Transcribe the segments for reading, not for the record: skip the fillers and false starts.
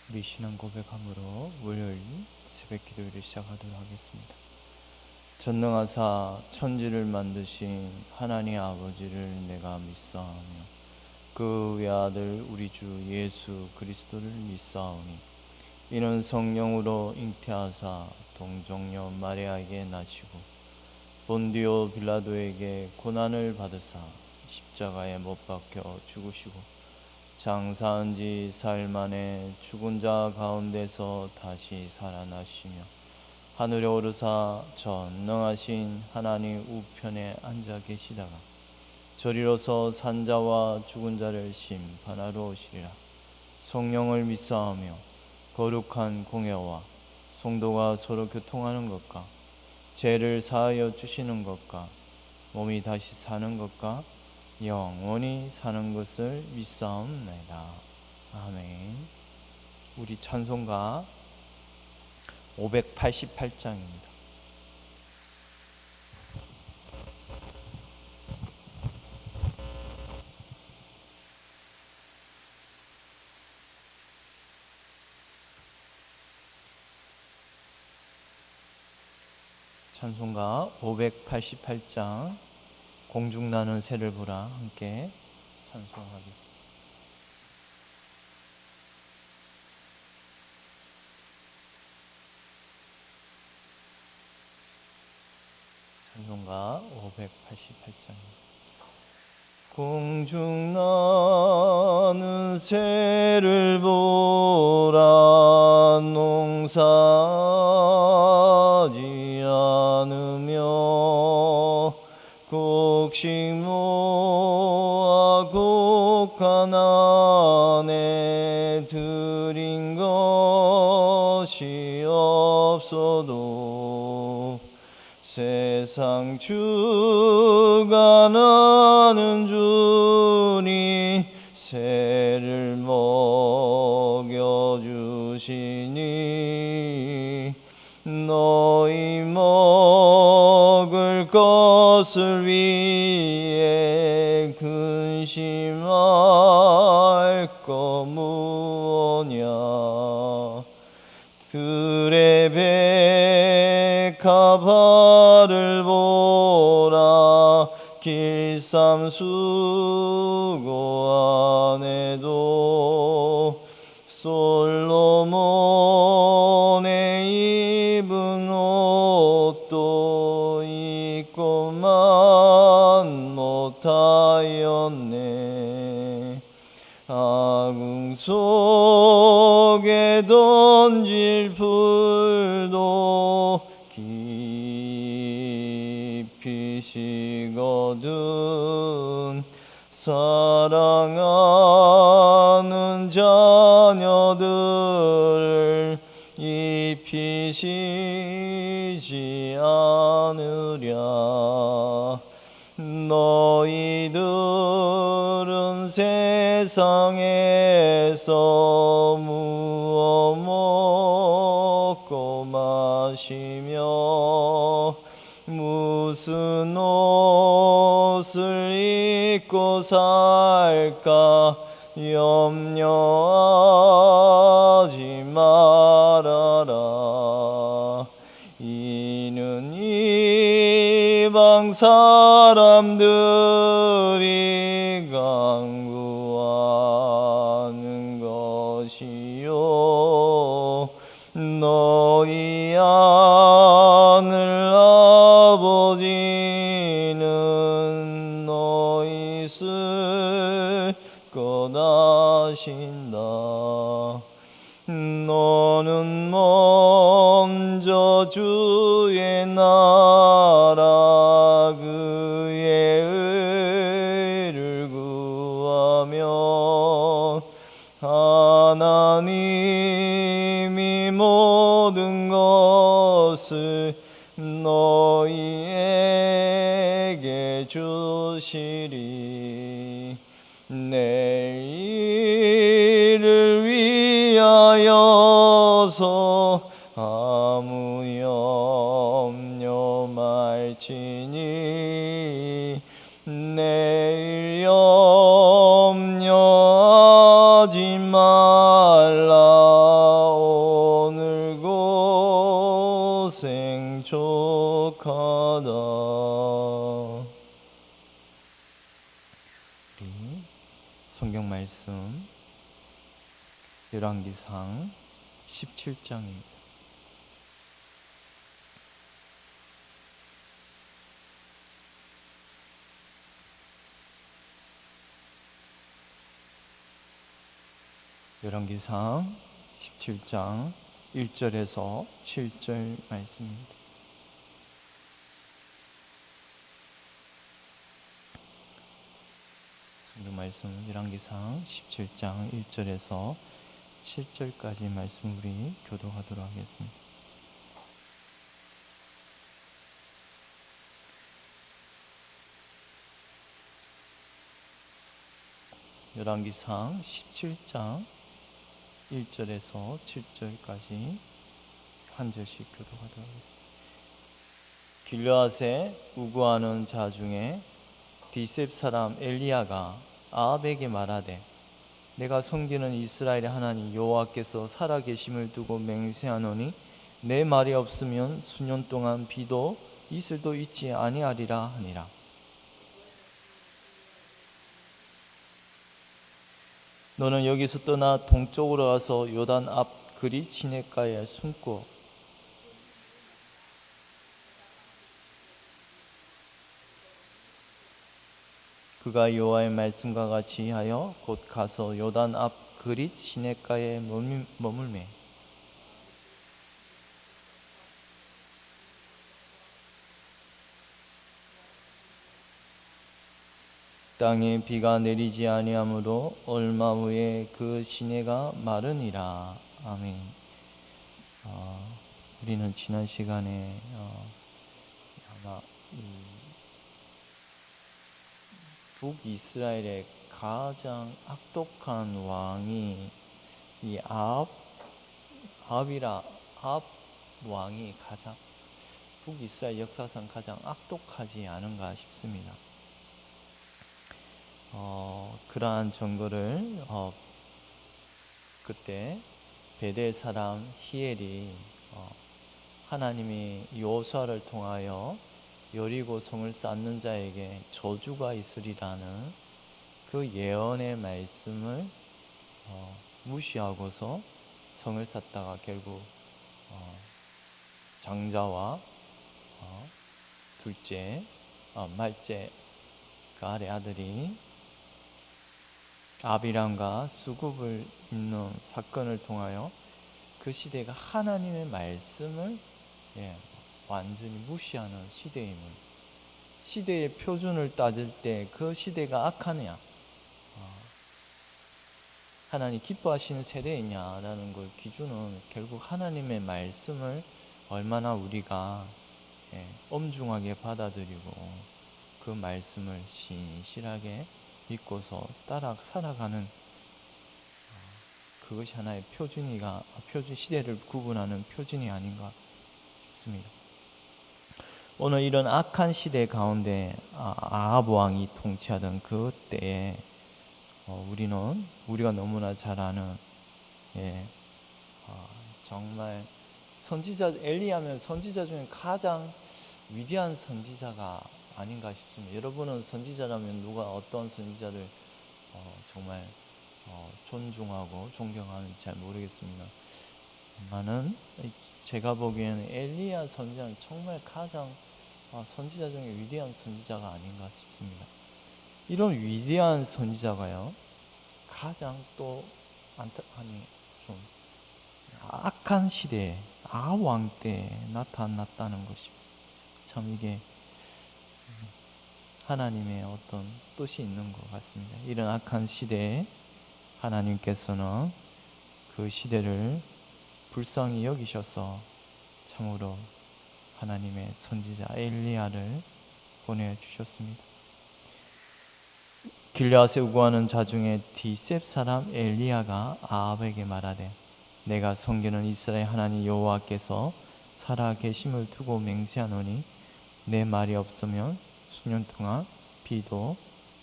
우리 신앙 고백함으로 월요일 새벽 기도회를 시작하도록 하겠습니다. 전능하사 천지를 만드신 하나님 아버지를 내가 믿사오며 그 외아들 우리 주 예수 그리스도를 믿사오니 이는 성령으로 잉태하사 동정녀 마리아에게 나시고 본디오 빌라도에게 고난을 받으사 십자가에 못 박혀 죽으시고 장사한 지 사흘 만에 죽은 자 가운데서 다시 살아나시며 하늘에 오르사 전능하신 하나님 우편에 앉아 계시다가 저리로서 산자와 죽은 자를 심판하러 오시리라. 성령을 믿사오며 거룩한 공예와 성도가 서로 교통하는 것과 죄를 사하여 주시는 것과 몸이 다시 사는 것과 영원히 사는 것을 믿사옵나이다. 아멘. 우리 찬송가 588장입니다. 찬송가 588장 공중나는 새를 보라 함께 찬송하겠습니다. 찬송가 588장입니다. 공중나는 새를 보라 농사하지 않으며 곡식 모아 곡한 안에 들인 것이 없어도 세상 주관하는 주니 새를 먹여주시니 너희 먹을 것을 위해 근심할 거 무엇냐. 들의 백합화를 보라 길쌈수고 안에도 솔로몬의 입은 옷도 입고만 못하였네. 아궁 속에 던질 풀도 깊이 식거든 사랑하는 자녀들을 입히시지 않으랴. 너희들은 세상에서 무엇 먹고 마시며 무슨 옷을 입고 살까 염려하지 말아라. 이는 이방 사람들이 강구하는 것이요 너희 하늘 아버지는 너희 쓸 것 아신다. 너는 먼저 주의 나라 그의 의를 구하면 하나님이 모든 것을 너희에게 주시리. 내일을 위하여서 아무 염려 말지니 내일 염려하지 말라. 열왕기상 17장입니다. 열왕기상 17장 1절에서 7절 말씀입니다. 성경 말씀 열왕기상 17장 1절에서 7절까지 말씀 우리 교독하도록 하겠습니다. 열왕기상 17장 1절에서 7절까지 한 절씩 교독하도록 하겠습니다. 길르앗에 우구하는 자 중에 디셉 사람 엘리야가 아합에게 말하되 내가 섬기는 이스라엘의 하나님 여호와께서 살아계심을 두고 맹세하노니 내 말이 없으면 수년 동안 비도 이슬도 있지 아니하리라 하니라. 너는 여기서 떠나 동쪽으로 가서 요단 앞 그릿 시냇가에 숨고 그가 여호와의 말씀과 같이 하여 곧 가서 요단 앞 그릿 시냇가에 머물매 땅에 비가 내리지 아니하므로 얼마 후에 그 시내가 마르니라. 아멘. 우리는 지난 시간에 아마 북이스라엘의 가장 악독한 왕이 이 아합 왕이 가장 북이스라엘 역사상 가장 악독하지 않은가 싶습니다. 그러한 증거를 그때 베델 사람 히엘이 하나님이 여호수아를 통하여 여리고 성을 쌓는 자에게 저주가 있으리라는 그 예언의 말씀을 무시하고서 성을 쌓다가 결국 장자와 둘째 말째 가알의 아들이 아비람과 수굽을 잇는 사건을 통하여 그 시대가 하나님의 말씀을 완전히 무시하는 시대임을, 시대의 표준을 따질 때 그 시대가 악하냐, 하나님 기뻐하시는 세대이냐라는 걸 기준은 결국 하나님의 말씀을 얼마나 우리가 엄중하게 받아들이고 그 말씀을 신실하게 믿고서 따라 살아가는 그것이 하나의 시대를 구분하는 표준이 아닌가 싶습니다. 오늘 이런 악한 시대 가운데 아합 왕이 통치하던 그 때에 우리가 너무나 잘 아는 정말 선지자 엘리야면 선지자 중에 가장 위대한 선지자가 아닌가 싶습니다. 여러분은 선지자라면 누가 어떤 선지자를 정말 존중하고 존경하는지 잘 모르겠습니다. 나는 제가 보기에는 엘리야 선지자는 정말 가장 선지자 중에 위대한 선지자가 아닌가 싶습니다. 이런 위대한 선지자가요 가장 또 좀 악한 시대에 아합 왕 때 나타났다는 것이 참 이게 하나님의 어떤 뜻이 있는 것 같습니다. 이런 악한 시대에 하나님께서는 그 시대를 불쌍히 여기셔서 참으로 하나님의 선지자 엘리야를 보내주셨습니다. 길르앗에 우거하는 자 중에 디셉 사람 엘리야가 아합에게 말하되 내가 섬기는 이스라엘 하나님 여호와께서 살아계심을 두고 맹세하노니 내 말이 없으면 수년 동안 비도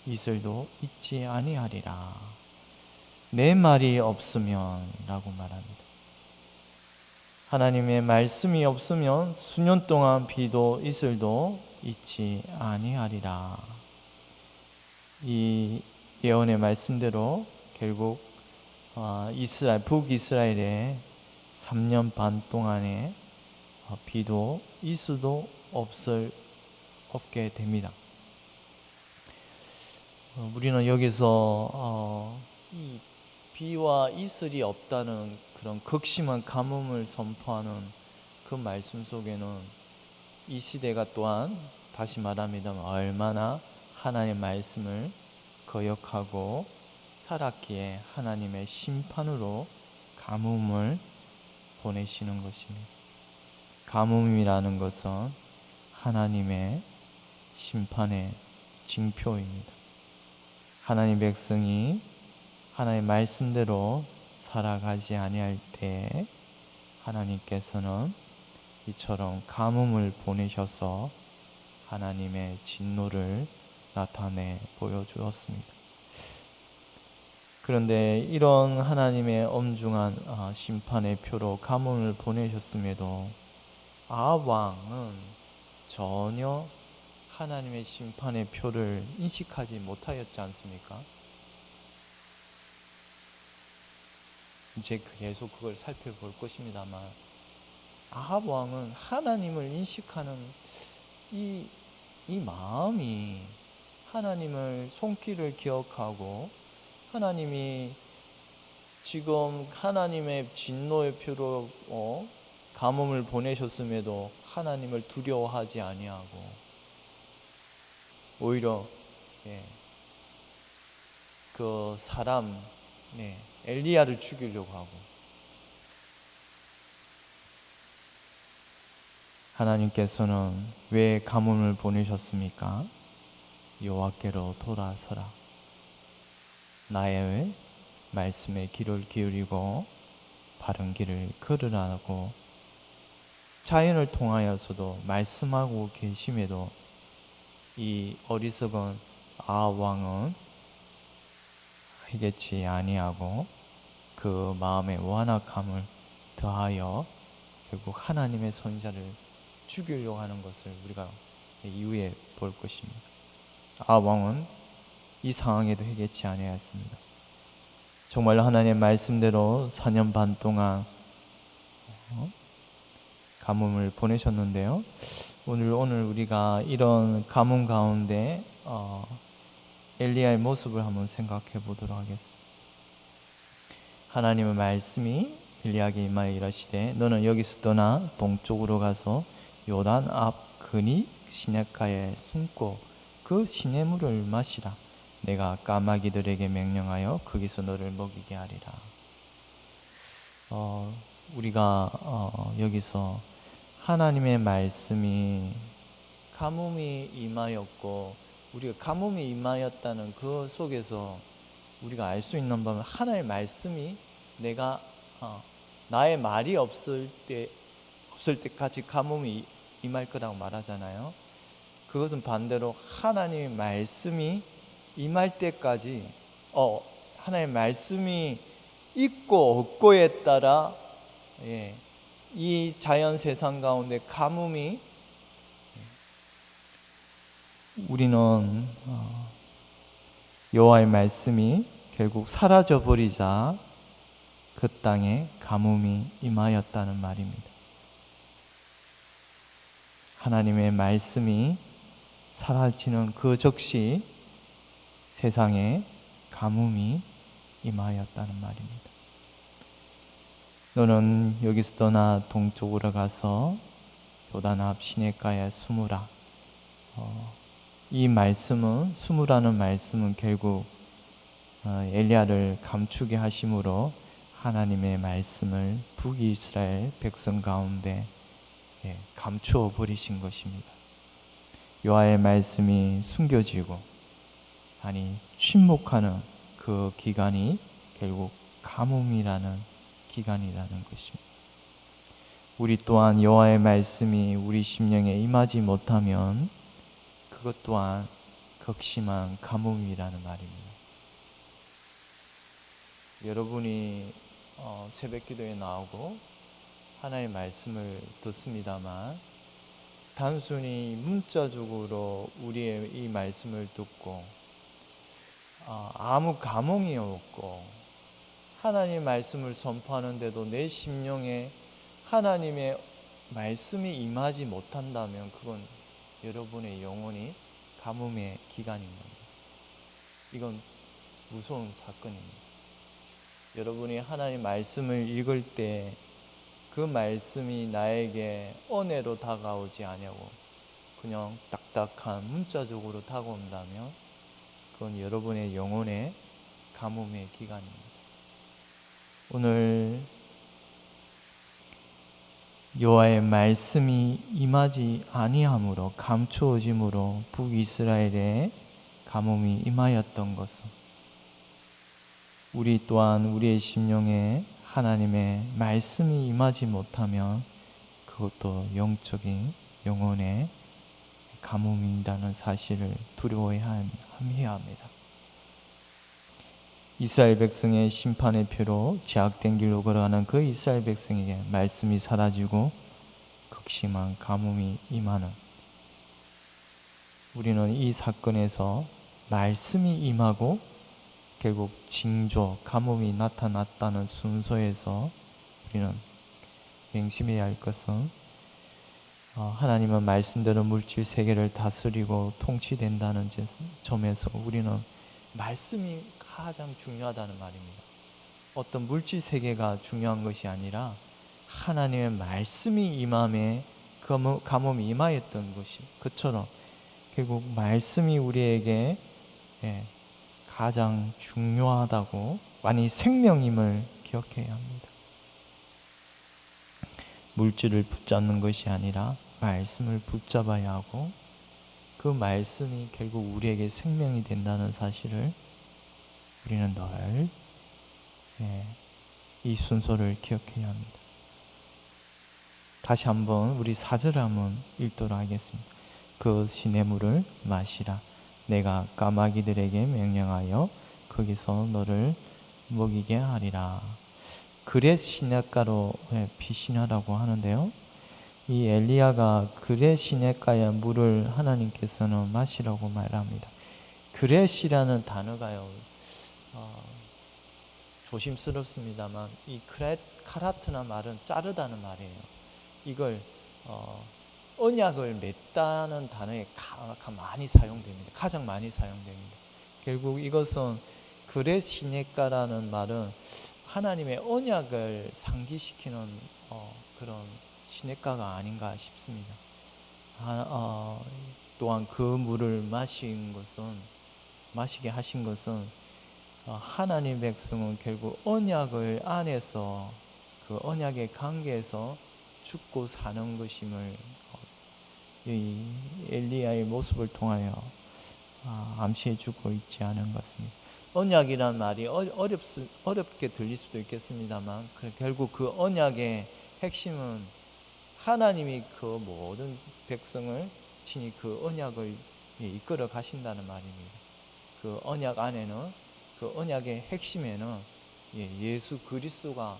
이슬도 있지 아니하리라. 내 말이 없으면 라고 말합니다. 하나님의 말씀이 없으면 수년 동안 비도 이슬도 있지 아니하리라. 이 예언의 말씀대로 결국 북이스라엘에 3년 반 동안에 비도 이슬도 없게 됩니다. 우리는 여기서 이 비와 이슬이 없다는 그런 극심한 가뭄을 선포하는 그 말씀 속에는 이 시대가 또한 다시 말합니다. 얼마나 하나님의 말씀을 거역하고 살았기에 하나님의 심판으로 가뭄을 보내시는 것입니다. 가뭄이라는 것은 하나님의 심판의 징표입니다. 하나님 백성이 하나님의 말씀대로 살아가지 아니할 때 하나님께서는 이처럼 가뭄을 보내셔서 하나님의 진노를 나타내 보여주었습니다. 그런데 이런 하나님의 엄중한 심판의 표로 가뭄을 보내셨음에도 아합 왕은 전혀 하나님의 심판의 표를 인식하지 못하였지 않습니까? 이제 계속 그걸 살펴볼 것입니다만 아합 왕은 하나님을 인식하는 이 마음이 하나님을 손길을 기억하고 하나님이 지금 하나님의 진노의 표로 가뭄을 보내셨음에도 하나님을 두려워하지 아니하고 오히려 그 사람 엘리야를 죽이려고 하고 하나님께서는 왜 가뭄을 보내셨습니까? 여호와께로 돌아서라. 나의 말씀에 귀를 기울이고 바른 길을 걸으라고 자연을 통하여서도 말씀하고 계심에도 이 어리석은 아합 왕은 회개치 아니하고 그 마음의 완악함을 더하여 결국 하나님의 선지자를 죽이려고 하는 것을 우리가 이후에 볼 것입니다. 아합 왕은 이 상황에도 회개치 아니하였습니다. 정말 하나님의 말씀대로 4년 반 동안 가뭄을 보내셨는데요. 오늘 우리가 이런 가뭄 가운데 엘리야의 모습을 한번 생각해 보도록 하겠습니다. 하나님의 말씀이 엘리야에게 임하여 이르시되 너는 여기서 떠나 동쪽으로 가서 요단 앞 그니 시냇가에 숨고 그 시냇물을 마시라. 내가 까마귀들에게 명령하여 거기서 너를 먹이게 하리라. 우리가 여기서 하나님의 말씀이 가뭄이 임하였고 우리가 가뭄이 임하였다는 그 속에서 우리가 알 수 있는 바는 하나님의 말씀이 내가 나의 말이 없을 때까지 가뭄이 임할 거라고 말하잖아요. 그것은 반대로 하나님의 말씀이 임할 때까지 하나님의 말씀이 있고 없고에 따라 이 자연 세상 가운데 가뭄이 우리는 여호와의 말씀이 결국 사라져 버리자 그 땅에 가뭄이 임하였다는 말입니다. 하나님의 말씀이 사라지는 그 즉시 세상에 가뭄이 임하였다는 말입니다. 너는 여기서 떠나 동쪽으로 가서 요단 앞 시냇가에 숨으라. 이 말씀은 숨으라는 말씀은 결국 엘리야를 감추게 하심으로 하나님의 말씀을 북이스라엘 백성 가운데 감추어 버리신 것입니다. 여호와의 말씀이 숨겨지고 침묵하는 그 기간이 결국 가뭄이라는 기간이라는 것입니다. 우리 또한 여호와의 말씀이 우리 심령에 임하지 못하면 그것 또한 극심한 가뭄이라는 말입니다. 여러분이 새벽기도에 나오고 하나님의 말씀을 듣습니다만 단순히 문자적으로 우리의 이 말씀을 듣고 아무 감흥이 없고 하나님의 말씀을 선포하는데도 내 심령에 하나님의 말씀이 임하지 못한다면 그건 여러분의 영혼이 가뭄의 기간인 겁니다. 이건 무서운 사건입니다. 여러분이 하나님 말씀을 읽을 때 그 말씀이 나에게 은혜로 다가오지 아니하고 그냥 딱딱한 문자적으로 다가온다면 그건 여러분의 영혼의 가뭄의 기간입니다. 오늘 여호와의 말씀이 임하지 아니함으로 감추어짐으로 북이스라엘에 가뭄이 임하였던 것은 우리 또한 우리의 심령에 하나님의 말씀이 임하지 못하면 그것도 영적인 영혼의 가뭄이라는 사실을 두려워해야 합니다. 이스라엘 백성의 심판의 표로 제약된 길로 걸어가는 그 이스라엘 백성에게 말씀이 사라지고 극심한 가뭄이 임하는, 우리는 이 사건에서 말씀이 임하고 결국 징조, 가뭄이 나타났다는 순서에서 우리는 명심해야 할 것은 하나님은 말씀대로 물질 세계를 다스리고 통치된다는 점에서 우리는 말씀이 가장 중요하다는 말입니다. 어떤 물질 세계가 중요한 것이 아니라 하나님의 말씀이 임함에 가뭄이 임하였던 것이, 그처럼 결국 말씀이 우리에게 가장 중요하다고, 아니 생명임을 기억해야 합니다. 물질을 붙잡는 것이 아니라 말씀을 붙잡아야 하고 그 말씀이 결국 우리에게 생명이 된다는 사실을 우리는 늘 이 순서를 기억해야 합니다. 다시 한번 우리 4절 한번 읽도록 하겠습니다. 그 시냇물을 마시라. 내가 까마귀들에게 명령하여 거기서 너를 먹이게 하리라. 그렛 시냇가로 피신하라고 하는데요, 이 엘리야가 그렛 시냇가의 물을 하나님께서는 마시라고 말합니다. 그렛이라는 단어가요, 조심스럽습니다만 이 카라트나 말은 자르다는 말이에요. 이걸 언약을 맺다는 단어에 많이 사용됩니다. 가장 많이 사용됩니다. 결국 이것은 그렛 시냇가라는 말은 하나님의 언약을 상기시키는 그런 시냇가가 아닌가 싶습니다. 또한 그 물을 마시게 하신 것은 하나님 백성은 결국 언약을 안에서 그 언약의 관계에서 죽고 사는 것임을 이 엘리야의 모습을 통하여 암시해 주고 있지 않은 것입니다. 언약이란 말이 어렵게 들릴 수도 있겠습니다만 결국 그 언약의 핵심은 하나님이 그 모든 백성을 친히 그 언약을 이끌어 가신다는 말입니다. 그 언약 안에는, 그 언약의 핵심에는 예수 그리스도가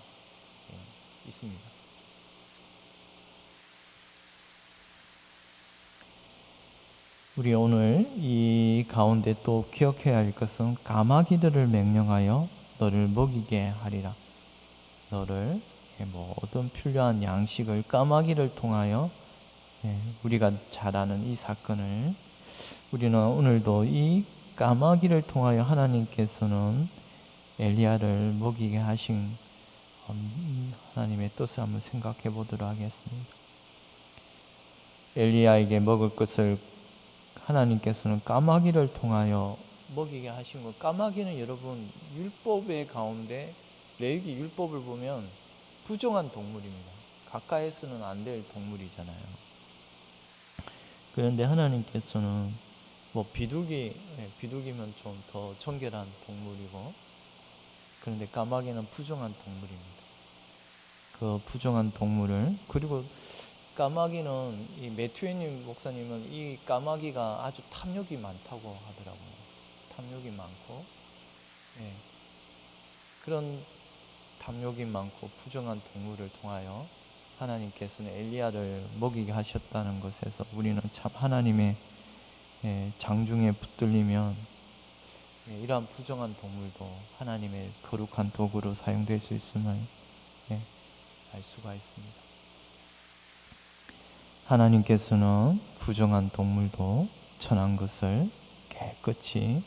있습니다. 우리 오늘 이 가운데 또 기억해야 할 것은 까마귀들을 명령하여 너를 먹이게 하리라. 너를 모든 필요한 양식을 까마귀를 통하여, 우리가 잘 아는 이 사건을 우리는 오늘도 이 까마귀를 통하여 하나님께서는 엘리야를 먹이게 하신 하나님의 뜻을 한번 생각해 보도록 하겠습니다. 엘리야에게 먹을 것을 하나님께서는 까마귀를 통하여 먹이게 하신 것. 까마귀는 여러분 율법의 가운데 레위기 율법을 보면 부정한 동물입니다. 가까이서는 안 될 동물이잖아요. 그런데 하나님께서는 비둘기면 좀 더 정결한 동물이고, 그런데 까마귀는 부정한 동물입니다. 그 부정한 동물을, 그리고 까마귀는, 이 매튜에님 목사님은 이 까마귀가 아주 탐욕이 많다고 하더라고요. 탐욕이 많고, 그런 탐욕이 많고 부정한 동물을 통하여 하나님께서는 엘리야를 먹이게 하셨다는 것에서 우리는 참 하나님의 장중에 붙들리면 이러한 부정한 동물도 하나님의 거룩한 도구로 사용될 수 있음을 알 수가 있습니다. 하나님께서는 부정한 동물도 천한 것을 깨끗이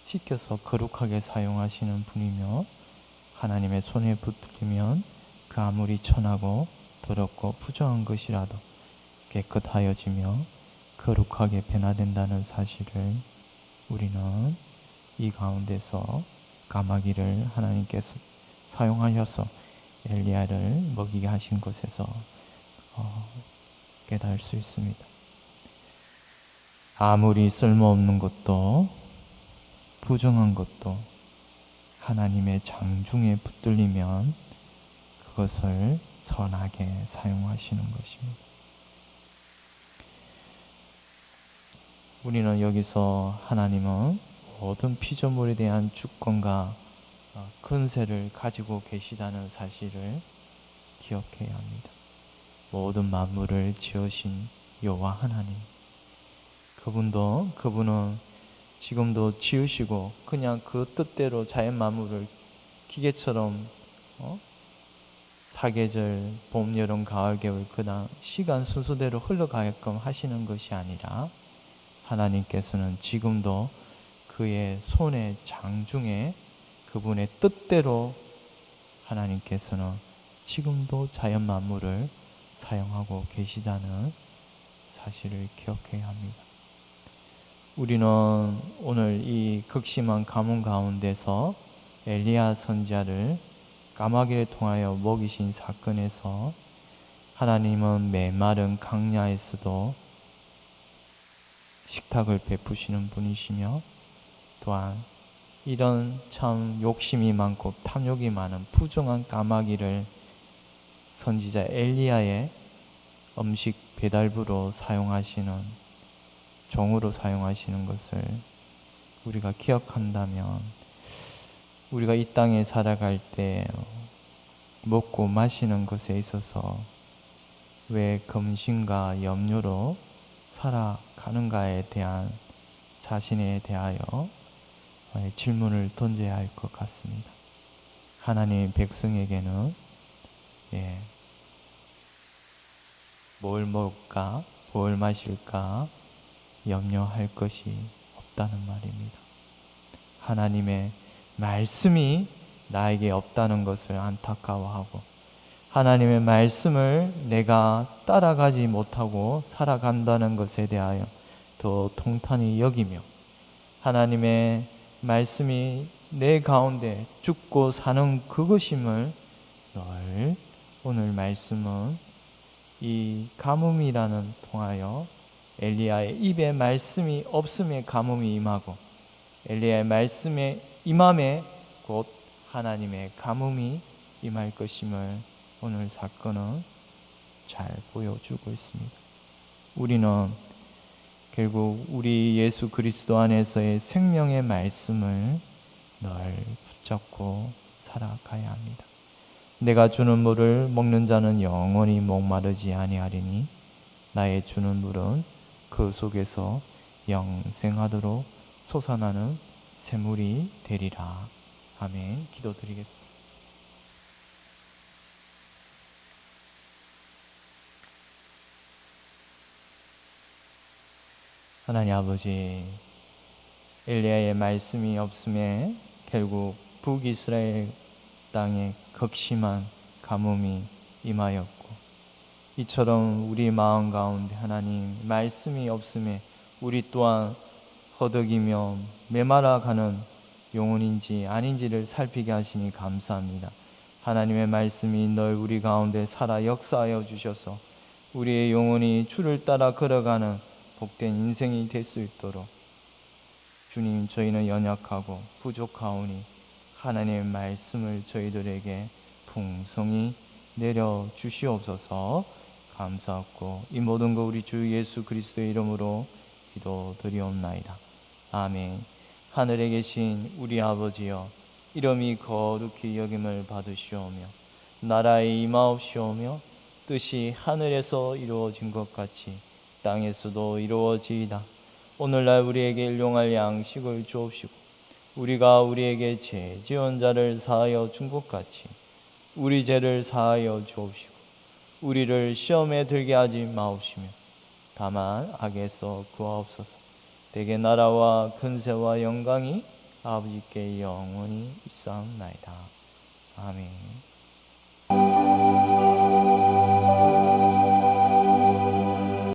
씻겨서 거룩하게 사용하시는 분이며, 하나님의 손에 붙들리면 그 아무리 천하고 더럽고 부정한 것이라도 깨끗하여지며 거룩하게 변화된다는 사실을 우리는 이 가운데서 까마귀를 하나님께서 사용하셔서 엘리야를 먹이게 하신 곳에서 깨달을 수 있습니다. 아무리 쓸모없는 것도 부정한 것도 하나님의 장중에 붙들리면 그것을 선하게 사용하시는 것입니다. 우리는 여기서 하나님은 모든 피조물에 대한 주권과 권세를 가지고 계시다는 사실을 기억해야 합니다. 모든 만물을 지으신 여호와 하나님, 그분은 지금도 지으시고 그냥 그 뜻대로 자연 만물을 기계처럼 사계절, 봄, 여름, 가을, 겨울 그냥 시간 순서대로 흘러가게끔 하시는 것이 아니라, 하나님께서는 지금도 그의 손의 장중에 그분의 뜻대로 하나님께서는 지금도 자연 만물을 사용하고 계시다는 사실을 기억해야 합니다. 우리는 오늘 이 극심한 가뭄 가운데서 엘리야 선지자를 까마귀를 통하여 먹이신 사건에서 하나님은 메마른 강야에서도 식탁을 베푸시는 분이시며, 또한 이런 참 욕심이 많고 탐욕이 많은 부정한 까마귀를 선지자 엘리야의 음식 배달부로 사용하시는, 종으로 사용하시는 것을 우리가 기억한다면, 우리가 이 땅에 살아갈 때 먹고 마시는 것에 있어서 왜 검심과 염려로 살아가는가에 대한 자신에 대하여 질문을 던져야 할 것 같습니다. 하나님 백성에게는 뭘 먹을까, 뭘 마실까 염려할 것이 없다는 말입니다. 하나님의 말씀이 나에게 없다는 것을 안타까워하고, 하나님의 말씀을 내가 따라가지 못하고 살아간다는 것에 대하여 더 통탄히 여기며, 하나님의 말씀이 내 가운데 죽고 사는 그것임을 늘, 오늘 말씀은 이 가뭄이라는 통하여 엘리야의 입에 말씀이 없음에 가뭄이 임하고, 엘리야의 말씀에 임함에 곧 하나님의 가뭄이 임할 것임을 오늘 사건은 잘 보여주고 있습니다. 우리는 결국 우리 예수 그리스도 안에서의 생명의 말씀을 늘 붙잡고 살아가야 합니다. 내가 주는 물을 먹는 자는 영원히 목마르지 아니하리니 나의 주는 물은 그 속에서 영생하도록 솟아나는 샘물이 되리라. 아멘. 기도드리겠습니다. 하나님 아버지, 엘리야의 말씀이 없음에 결국 북이스라엘 땅에 극심한 가뭄이 임하였고, 이처럼 우리 마음 가운데 하나님 말씀이 없음에 우리 또한 허덕이며 메말아가는 영혼인지 아닌지를 살피게 하시니 감사합니다. 하나님의 말씀이 늘 우리 가운데 살아 역사하여 주셔서 우리의 영혼이 주를 따라 걸어가는 복된 인생이 될 수 있도록, 주님, 저희는 연약하고 부족하오니 하나님의 말씀을 저희들에게 풍성히 내려 주시옵소서. 감사하고 이 모든 거 우리 주 예수 그리스도의 이름으로 기도드리옵나이다. 아멘. 하늘에 계신 우리 아버지여, 이름이 거룩히 여김을 받으시오며 나라의 임하옵시오며 뜻이 하늘에서 이루어진 것 같이 땅에서도 이루어지이다. 오늘날 우리에게 일용할 양식을 주옵시고 우리가 우리에게 죄 지은 자를 사하여 준 것 같이 우리 죄를 사하여 주옵시고 우리를 시험에 들게 하지 마옵시며 다만 악에서 구하옵소서. 대개 나라와 근세와 영광이 아버지께 영원히 있사옵나이다. 아멘.